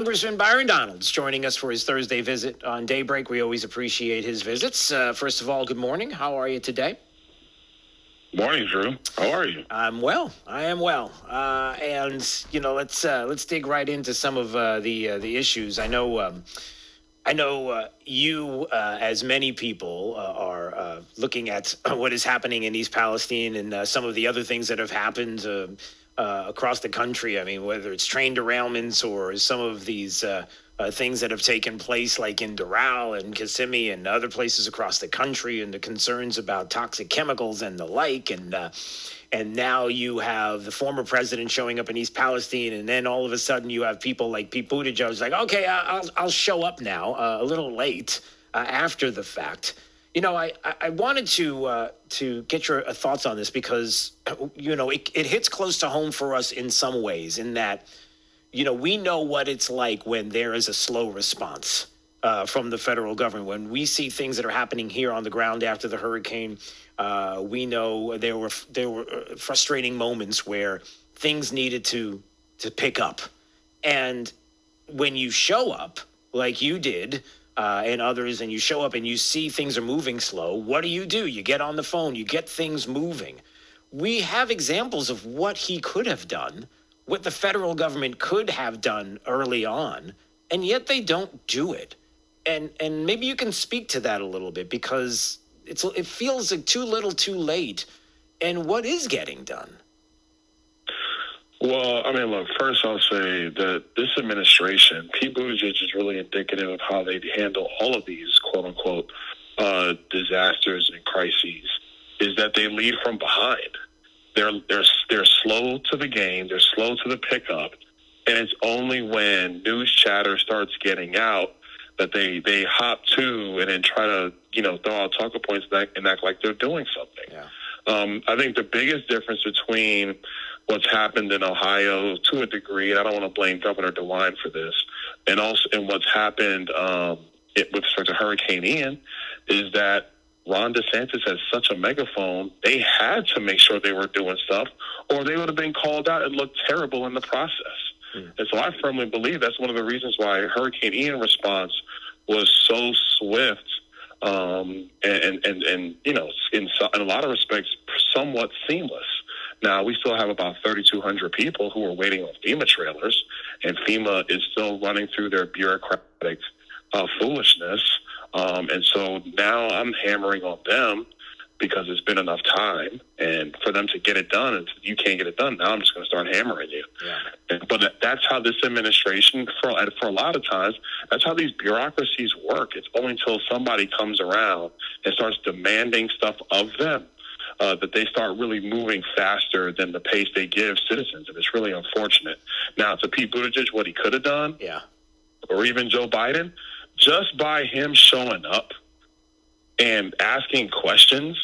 Congressman Byron Donalds joining us for his Thursday visit on Daybreak. We always appreciate his visits. First of all, good morning. How are you today? Morning, Drew. How are you? I'm well. I am well. And let's dig right into some of the issues. I know you, as many people, are looking at what is happening in East Palestine and some of the other things that have happened across the country. I mean, whether it's train derailments or some of these things that have taken place, like in Doral and Kissimmee and other places across the country, and the concerns about toxic chemicals and the like, and now you have the former president showing up in East Palestine, and then all of a sudden you have people like Pete Buttigieg like, okay, I'll show up now, a little late after the fact. I wanted to get your thoughts on this because it hits close to home for us in some ways, in that we know what it's like when there is a slow response from the federal government. When we see things that are happening here on the ground after the hurricane, we know there were frustrating moments where things needed to pick up. And when you show up like you did, and others, and you show up and you see things are moving slow, what do? You get on the phone, you get things moving. We have examples of what he could have done, what the federal government could have done early on, and yet they don't do it. And maybe you can speak to that a little bit, because it feels like too little too late. And what is getting done? Well, I mean, look, first I'll say that this administration, Pete Buttigieg, is really indicative of how they handle all of these quote-unquote disasters and crises, is that they lead from behind. They're slow to the game. They're slow to the pickup. And it's only when news chatter starts getting out that they hop to and then try to, throw out talking points and act like they're doing something. Yeah. I think the biggest difference between what's happened in Ohio, to a degree, and I don't want to blame Governor DeWine for this, and what's happened with respect to Hurricane Ian, is that Ron DeSantis has such a megaphone, they had to make sure they were doing stuff, or they would have been called out and looked terrible in the process. And so I firmly believe that's one of the reasons why Hurricane Ian response was so swift, and in a lot of respects, somewhat seamless. Now, we still have about 3,200 people who are waiting on FEMA trailers, and FEMA is still running through their bureaucratic foolishness. And so now I'm hammering on them because it's been enough time, and for them to get it done, and you can't get it done, now I'm just going to start hammering you. Yeah. But that's how this administration, for a lot of times, that's how these bureaucracies work. It's only until somebody comes around and starts demanding stuff of them that they start really moving faster than the pace they give citizens, and it's really unfortunate. Now, to Pete Buttigieg, what he could have done, or even Joe Biden, just by him showing up and asking questions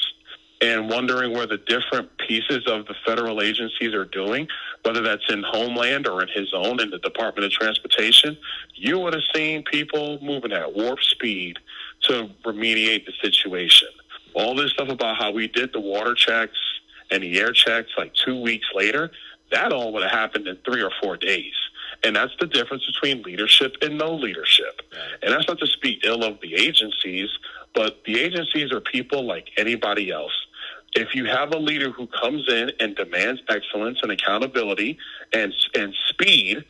and wondering where the different pieces of the federal agencies are doing, whether that's in Homeland or in his own, in the Department of Transportation, you would have seen people moving at warp speed to remediate the situation. All this stuff about how we did the water checks and the air checks like 2 weeks later, that all would have happened in 3 or 4 days. And that's the difference between leadership and no leadership. And that's not to speak ill of the agencies, but the agencies are people like anybody else. If you have a leader who comes in and demands excellence and accountability and speed,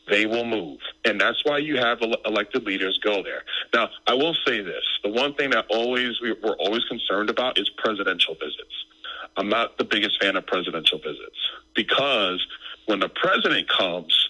they will move. And that's why you have elected leaders go there. Now, I will say this. The one thing that we're always concerned about is presidential visits. I'm not the biggest fan of presidential visits because when the president comes,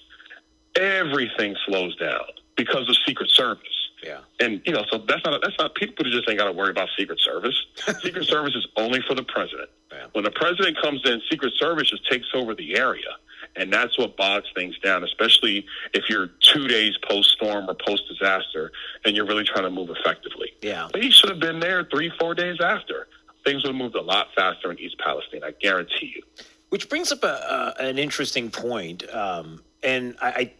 everything slows down because of Secret Service. Yeah. And, so that's not people who just ain't got to worry about Secret Service. Secret Service is only for the president. Yeah. When the president comes in, Secret Service just takes over the area. And that's what bogs things down, especially if you're 2 days post-storm or post-disaster and you're really trying to move effectively. Yeah. But he should have been there 3-4 days after. Things would have moved a lot faster in East Palestine, I guarantee you. Which brings up an interesting point. And I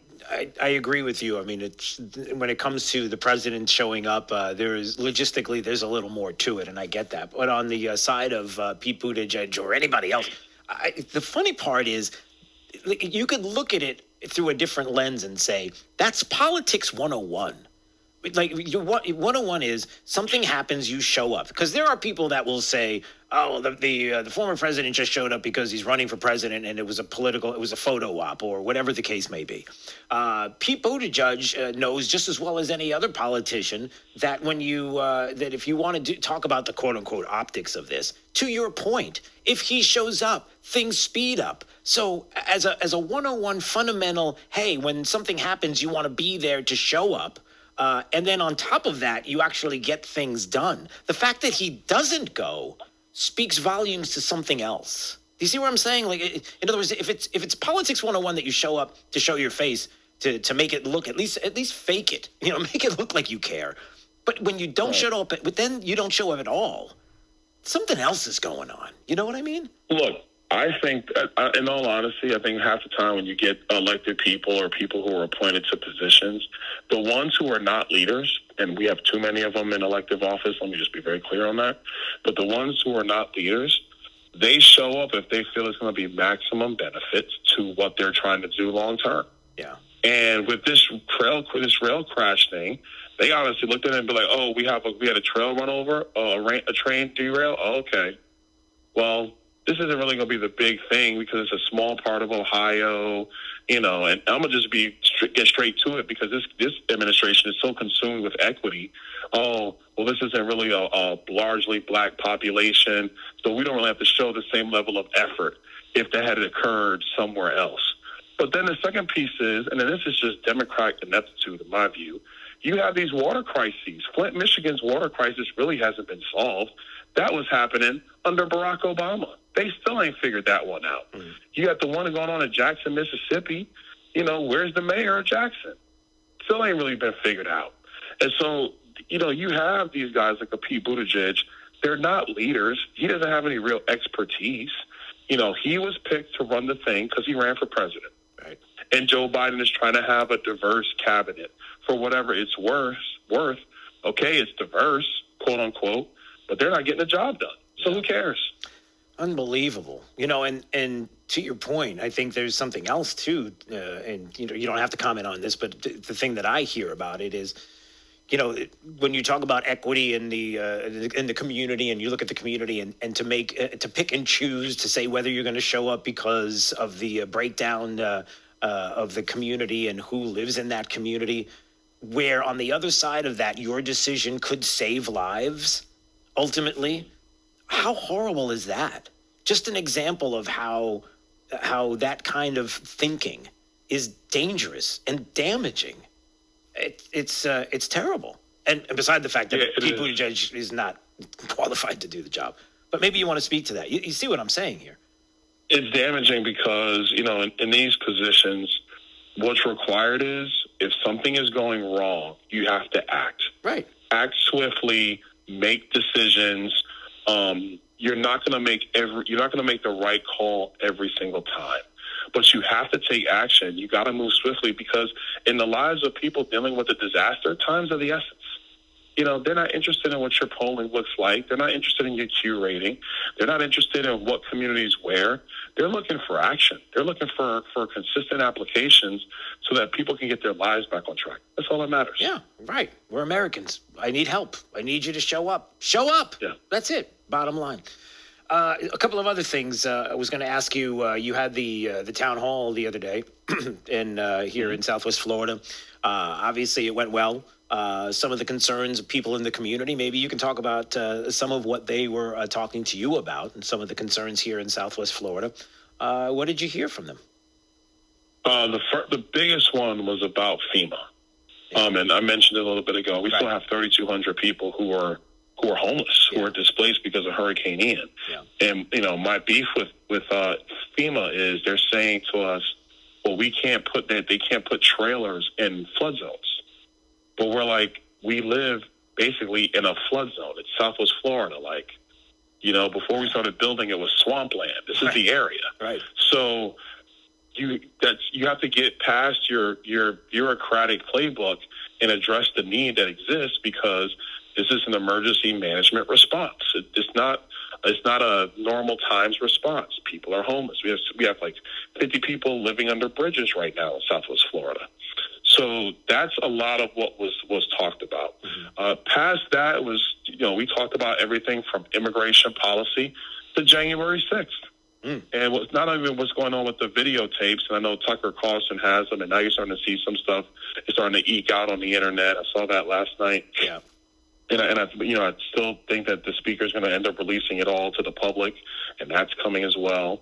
agree with you. I mean, it's when it comes to the president showing up, there's a little more to it, and I get that. But on the side of Pete Buttigieg or anybody else, the funny part is you could look at it through a different lens and say, that's politics 101. Like 101 is something happens, you show up, because there are people that will say, oh, the former president just showed up because he's running for president and it was a photo op or whatever the case may be. Pete Buttigieg knows just as well as any other politician that when that if you want to talk about the quote unquote optics of this, to your point, if he shows up, things speed up. So as a 101 fundamental, hey, when something happens, you want to be there to show up. And then on top of that, you actually get things done. The fact that he doesn't go speaks volumes to something else. Do you see what I'm saying? Like, in other words, if it's politics 101 that you show up to show your face, to make it look, at least fake it, make it look like you care. But when you don't show up, but then you don't show up at all, something else is going on. You know what I mean? Look, I think, in all honesty, I think half the time when you get elected people or people who are appointed to positions, the ones who are not leaders, and we have too many of them in elective office, let me just be very clear on that, but the ones who are not leaders, they show up if they feel it's going to be maximum benefits to what they're trying to do long term. Yeah. And with this rail crash thing, they honestly looked at it and be like, oh, we had a trail run over, a train derail. Oh, okay. Well, this isn't really going to be the big thing because it's a small part of Ohio, and I'm going to just get straight to it because this administration is so consumed with equity. Oh, well, this isn't really a largely black population, so we don't really have to show the same level of effort if that had occurred somewhere else. But then the second piece is, and then this is just Democratic ineptitude in my view, you have these water crises. Flint, Michigan's water crisis really hasn't been solved. That was happening under Barack Obama. They still ain't figured that one out. Mm. You got the one going on in Jackson, Mississippi. Where's the mayor of Jackson? Still ain't really been figured out. And so, you have these guys like a Pete Buttigieg. They're not leaders. He doesn't have any real expertise. He was picked to run the thing because he ran for president. Right. And Joe Biden is trying to have a diverse cabinet for whatever it's worth. Okay, it's diverse, quote unquote, but they're not getting the job done. So who cares? Unbelievable. And to your point, I think there's something else too. And you don't have to comment on this, but the thing that I hear about it is, when you talk about equity in the community, and you look at the community, and to pick and choose to say whether you're going to show up because of the breakdown of the community and who lives in that community, where on the other side of that, your decision could save lives. Ultimately, how horrible is that? Just an example of how that kind of thinking is dangerous and damaging. It's terrible. And beside the fact that Pete Buttigieg is not qualified to do the job. But maybe you want to speak to that. You see what I'm saying here? It's damaging because, in these positions, what's required is if something is going wrong, you have to act. Right. Act swiftly, make decisions. You're not going to make the right call every single time. But you have to take action. You got to move swiftly because in the lives of people dealing with a disaster, times are the essence. They're not interested in what your polling looks like. They're not interested in your Q rating. They're not interested in what communities where. They're looking for action. They're looking for consistent applications so that people can get their lives back on track. That's all that matters. Yeah, right. We're Americans. I need help. I need you to show up. Show up. Yeah. That's it. Bottom line. A couple of other things I was going to ask you. You had the town hall the other day here in Southwest Florida. Obviously, it went well. Some of the concerns of people in the community, maybe you can talk about some of what they were talking to you about and some of the concerns here in Southwest Florida. What did you hear from them? The biggest one was about FEMA. And I mentioned it a little bit ago. We still have 3,200 people who are homeless, who are displaced because of Hurricane Ian. Yeah. And, my beef with FEMA is they're saying to us, well, they can't put trailers in flood zones. But we're like, we live basically in a flood zone. It's Southwest Florida. Before we started building, it was swampland. This is the area. Right. So you have to get past your bureaucratic playbook and address the need that exists because this is an emergency management response. It's not It's not a normal times response. People are homeless. We have like 50 people living under bridges right now in Southwest Florida. So that's a lot of what was talked about. Past that was, we talked about everything from immigration policy to January 6th. And what's not even what's going on with the videotapes, and I know Tucker Carlson has them, and now you're starting to see some stuff is starting to eke out on the internet. I saw that last night. Yeah. And I still think that the speaker is going to end up releasing it all to the public, and that's coming as well.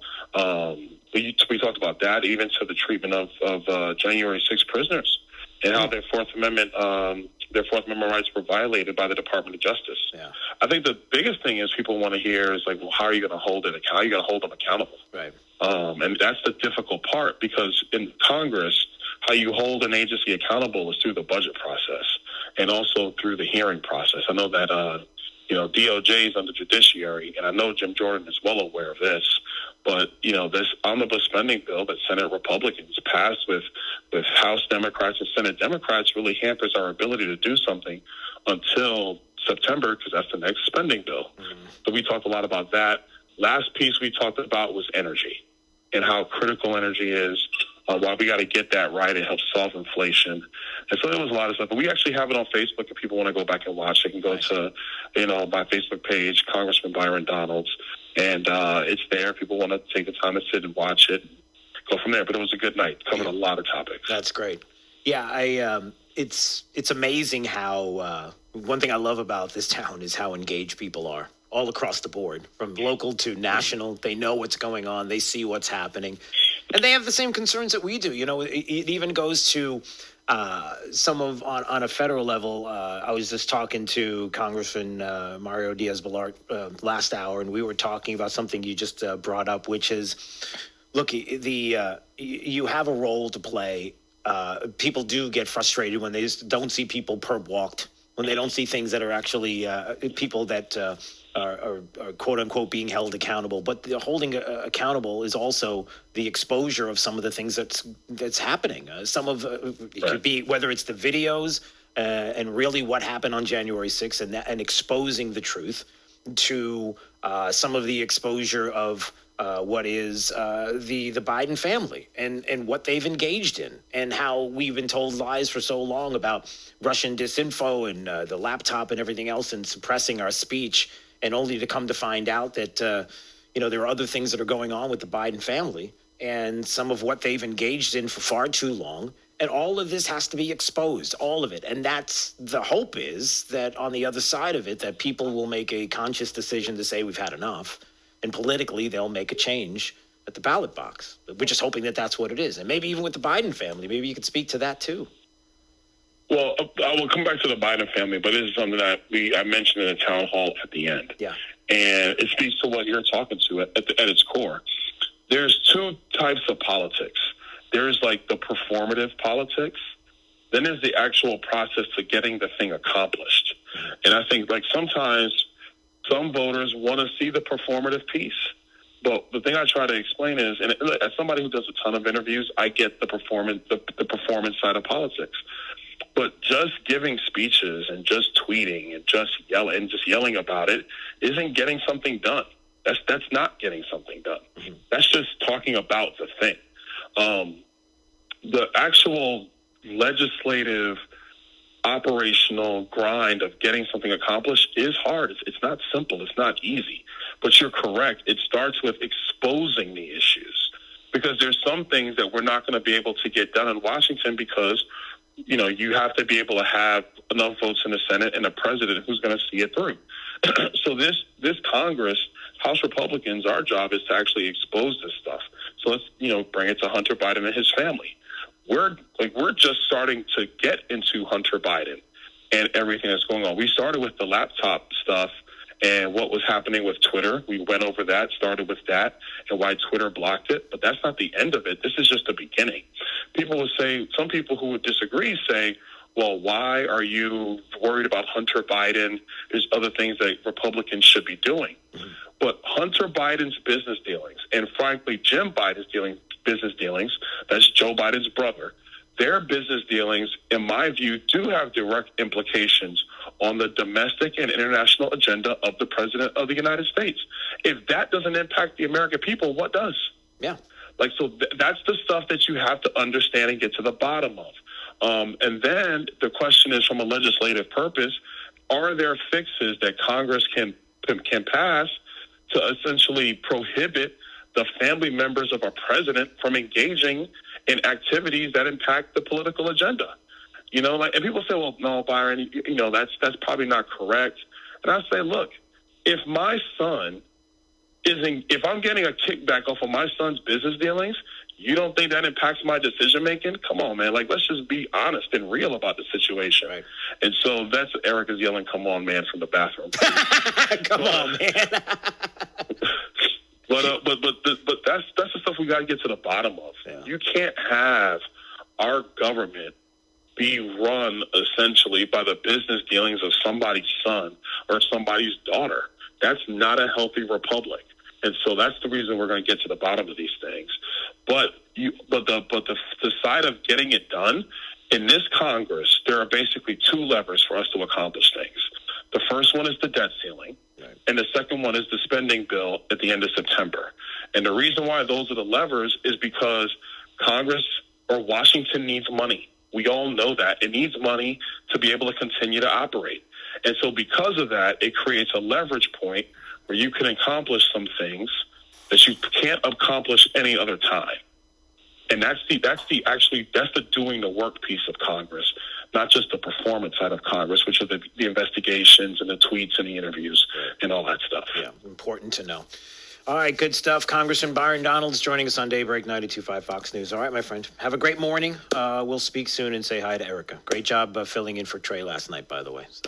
We talked about that, even to the treatment of January 6th prisoners and how their Fourth Amendment rights were violated by the Department of Justice. Yeah. I think the biggest thing is people want to hear is like, well, how are you going to hold it? How are you going to hold them accountable? Right. And that's the difficult part, because in Congress, how you hold an agency accountable is through the budget process and also through the hearing process. I know that, DOJ is under judiciary, and I know Jim Jordan is well aware of this, but, this omnibus spending bill that Senate Republicans passed with House Democrats and Senate Democrats really hampers our ability to do something until September, because that's the next spending bill. So we talked a lot about that. Last piece we talked about was energy and how critical energy is. Why we got to get that right. It helps solve inflation. And so there was a lot of stuff. But we actually have it on Facebook. If people want to go back and watch, they can go to, my Facebook page, Congressman Byron Donalds. And it's there. People want to take the time to sit and watch it. Go from there. But it was a good night. Covered a lot of topics. That's great. Yeah, it's amazing how one thing I love about this town is how engaged people are all across the board, from local to national. They know what's going on. They see what's happening. And they have the same concerns that we do. It even goes to some of on a federal level. I was just talking to Congressman Mario Diaz-Balart last hour, and we were talking about something you just brought up, which is, look, you have a role to play. People do get frustrated when they just don't see people perp walked, when they don't see things that are actually people that are quote unquote being held accountable. But the holding accountable is also the exposure of some of the things that's happening. Some of it could be whether it's the videos and really what happened on January 6th and exposing the truth, to some of the exposure of what is the Biden family and what they've engaged in, and how we've been told lies for so long about Russian disinfo and the laptop and everything else, and suppressing our speech, and only to come to find out that there are other things that are going on with the Biden family and some of what they've engaged in for far too long. And all of this has to be exposed, all of it. And that's the hope, is that on the other side of it, that people will make a conscious decision to say we've had enough. And politically, they'll make a change at the ballot box. We're just hoping that that's what it is. And maybe even with the Biden family, maybe you could speak to that too. Well, I will come back to the Biden family, but this is something that I mentioned in the town hall at the end. Yeah. And it speaks to what you're talking to at its core. There's two types of politics. There's like the performative politics. Then there's the actual process to getting the thing accomplished. And I think like sometimes some voters want to see the performative piece. But the thing I try to explain is, and as somebody who does a ton of interviews, I get the performance side of politics. But just giving speeches and just tweeting and just yelling about it isn't getting something done. That's not getting something done. Mm-hmm. That's just talking about the thing. The actual legislative operational grind of getting something accomplished is hard. It's not simple. It's not easy. But you're correct. It starts with exposing the issues, because there's some things that we're not going to be able to get done in Washington because, you have to be able to have enough votes in the Senate and a president who's going to see it through. So this Congress, House Republicans, our job is to actually expose this stuff. So let's, bring it to Hunter Biden and his family. We're just starting to get into Hunter Biden and everything that's going on. We started with the laptop stuff and what was happening with Twitter. We went over that, started with that, and why Twitter blocked it. But that's not the end of it. This is just the beginning. People would say, some people who would disagree say, well, why are you worried about Hunter Biden? There's other things that Republicans should be doing. Mm-hmm. But Hunter Biden's business dealings, and frankly, Jim Biden's business dealings, that's Joe Biden's brother, their business dealings, in my view, do have direct implications on the domestic and international agenda of the President of the United States. If that doesn't impact the American people, what does? Yeah. Like, so that's the stuff that you have to understand and get to the bottom of. And then the question is, from a legislative purpose, are there fixes that Congress can pass to essentially prohibit the family members of a president from engaging in activities that impact the political agenda? You know, like, and people say, well, no, Byron, you know, that's probably not correct. And I say, look, if my son if I'm getting a kickback off of my son's business dealings, you don't think that impacts my decision making? Come on, man. Like, let's just be honest and real about the situation. Right. And so that's Erica's yelling, "Come on, man," from the bathroom. Come on, man. but that's the stuff we got to get to the bottom of. Yeah. You can't have our government be run essentially by the business dealings of somebody's son or somebody's daughter. That's not a healthy republic. And so that's the reason we're going to get to the bottom of these things. But the side of getting it done, in this Congress, there are basically two levers for us to accomplish things. The first one is the debt ceiling, right, and the second one is the spending bill at the end of September. And the reason why those are the levers is because Congress or Washington needs money. We all know that. It needs money to be able to continue to operate. And so because of that, it creates a leverage point where you can accomplish some things that you can't accomplish any other time. And that's the doing the work piece of Congress, not just the performance side of Congress, which are the investigations and the tweets and the interviews and all that stuff. Yeah, important to know. All right, good stuff. Congressman Byron Donalds joining us on Daybreak 92.5 Fox News. All right, my friend. Have a great morning. We'll speak soon and say hi to Erica. Great job filling in for Trey last night, by the way. So.